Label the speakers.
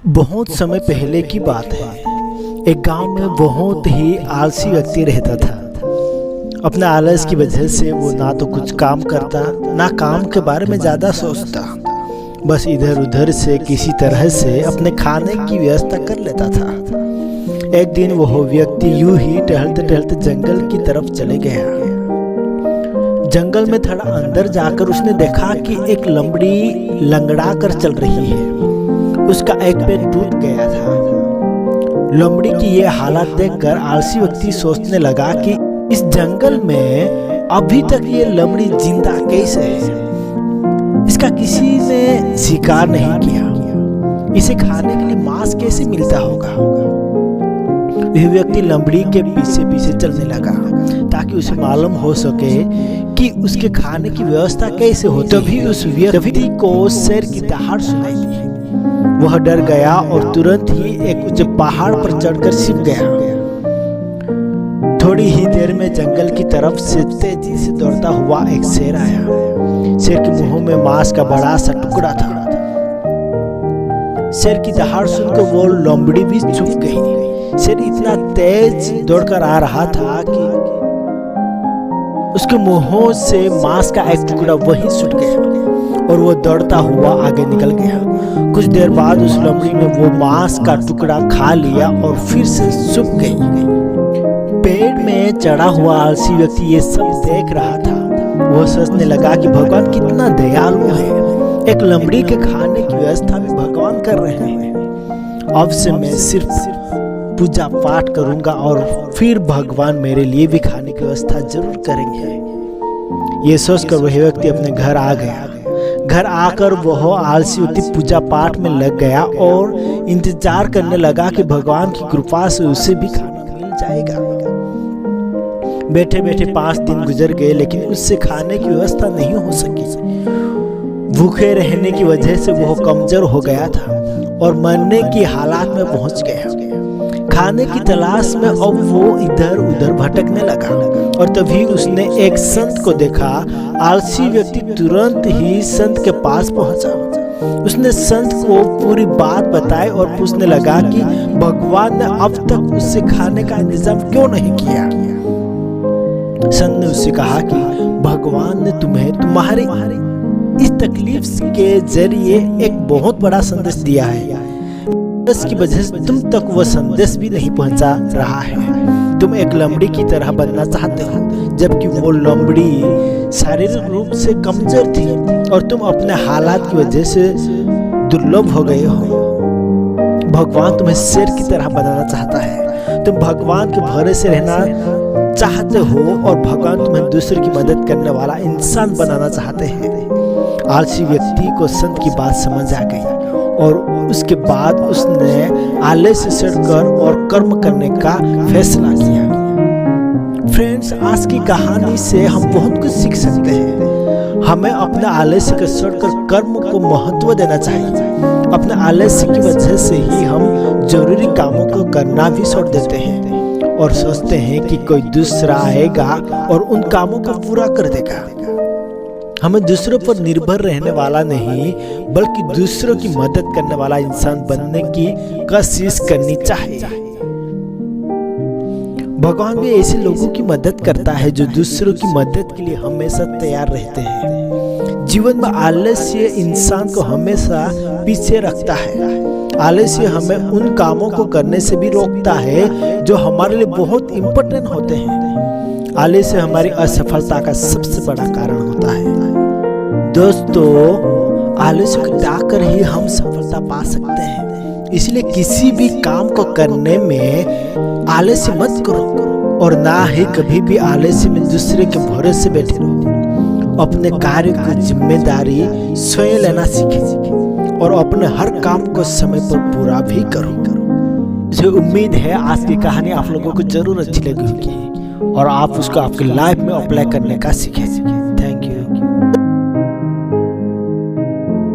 Speaker 1: बहुत समय पहले की बात है। एक गांव में बहुत ही आलसी व्यक्ति रहता था। अपने आलस की वजह से वो ना तो कुछ काम करता, ना काम के बारे में ज़्यादा सोचता। बस इधर उधर से किसी तरह से अपने खाने की व्यवस्था कर लेता था। एक दिन वह व्यक्ति यूं ही टहलते टहलते जंगल की तरफ चले गया। जंगल में थोड़ा अंदर जाकर उसने देखा कि एक लंबड़ी लंगड़ा कर चल रही है। उसका एक पैर टूट गया था। लोमड़ी की ये हालत देखकर आलसी व्यक्ति सोचने लगा कि इस जंगल में अभी तक ये लोमड़ी जिंदा कैसे है। इसका किसी ने शिकार नहीं किया। इसे खाने के लिए मांस कैसे मिलता होगा। वह व्यक्ति लोमड़ी के पीछे पीछे चलने लगा ताकि उसे मालूम हो सके कि उसके खाने की व्यवस्था कैसे हो। तभी उस व्यक्ति को शेर की दहाड़ सुनाई दी। वह डर गया और तुरंत ही एक ऊंचे पहाड़ पर चढ़कर छिप गया। थोड़ी ही देर में जंगल की तरफ से तेजी से दौड़ता हुआ एक शेर आया। शेर के मुंह में मांस का बड़ा सा टुकड़ा था। शेर की दहाड़ सुनकर वो लोमड़ी भी चुप गई। शेर इतना तेज दौड़कर आ रहा था कि उसके मुंह से मांस का एक टुकड़ा वहीं छूट गया और वो दौड़ता हुआ आगे निकल गया। कुछ देर बाद उस लोमड़ी ने वो मांस का टुकड़ा खा लिया और फिर से छुप गई। पेड़ में चढ़ा हुआ आलसी व्यक्ति ये सब देख रहा था। वो सोचने लगा कि भगवान कितना दयालु है। एक लोमड़ी के खाने की व्यवस्था भी भगवान कर रहे हैं। अब से मैं सिर्फ पूजा पाठ करूंगा और फिर भगवान मेरे लिए भी खाने की व्यवस्था जरूर करेंगे। ये सोचकर वह व्यक्ति अपने घर आ गया। घर आकर वह आलसी व्यक्ति पूजा पाठ में लग गया और इंतजार करने लगा कि भगवान की कृपा से उसे भी खाना मिल जाएगा। बैठे बैठे 5 दिन गुजर गए लेकिन उससे खाने की व्यवस्था नहीं हो सकी। भूखे रहने की वजह से वह कमजोर हो गया था और मरने की हालत में पहुंच गया। खाने की तलाश में अब वो इधर उधर भटकने लगा और तभी उसने एक संत को देखा। आलसी व्यक्ति तुरंत ही संत के पास पहुंचा। उसने संत को पूरी बात बताई और पूछने लगा कि भगवान ने अब तक उससे खाने का इंतजाम क्यों नहीं किया। संत ने उससे कहा कि भगवान ने तुम्हें तुम्हारी इस तकलीफ के जरिए एक बहुत बड़ा संदेश दिया है। इसकी वजह से तुम तक वो संदेश भी नहीं पहुंचा रहा है। तुम एक लोमड़ी की तरह बनना चाहते हो जबकि वो लोमड़ी शारीरिक रूप से कमजोर थी और तुम अपने हालात की वजह से दुर्लभ हो गए हो। भगवान तुम्हें शेर की तरह बनाना चाहता है। तुम भगवान के भरोसे रहना चाहते हो और भगवान तुम्हें दूसरे की मदद करने वाला इंसान बनाना चाहते हैं। आलसी व्यक्ति को संत की बात समझ आ गई और उसके बाद उसने आलस से सड़कर और कर्म करने का फैसला किया। फ्रेंड्स, आज की कहानी से हम बहुत कुछ सीख सकते हैं। हमें अपने आलस्य के सड़कर कर्म को महत्व देना चाहिए। अपने आलस्य की वजह से ही हम जरूरी कामों को करना भी छोड़ देते हैं और सोचते हैं कि कोई दूसरा आएगा और उन कामों को पूरा कर देगा। हमें दूसरों पर निर्भर रहने वाला नहीं बल्कि दूसरों की मदद करने वाला इंसान बनने की कोशिश करनी चाहिए। भगवान भी ऐसे लोगों की मदद करता है जो दूसरों की मदद के लिए हमेशा तैयार रहते हैं। जीवन में आलस्य इंसान को हमेशा पीछे रखता है। आलस्य हमें उन कामों को करने से भी रोकता है जो हमारे लिए बहुत इम्पोर्टेंट होते हैं। आलस्य हमारी असफलता का सबसे बड़ा कारण होता है। दोस्तों, आलस्य को त्याग कर ही हम सफलता पा सकते हैं। इसलिए किसी भी काम को करने में आलस्य मत करो और ना ही कभी भी आलस्य में दूसरे के भरोसे बैठे रहो। अपने कार्य की जिम्मेदारी स्वयं लेना सीखें और अपने हर काम को समय पर पूरा भी करो। मुझे उम्मीद है आज की कहानी आप लोगों को जरूर अच्छी लगी होगी और आप उसको आपकी लाइफ में अप्लाई करने का सीखें।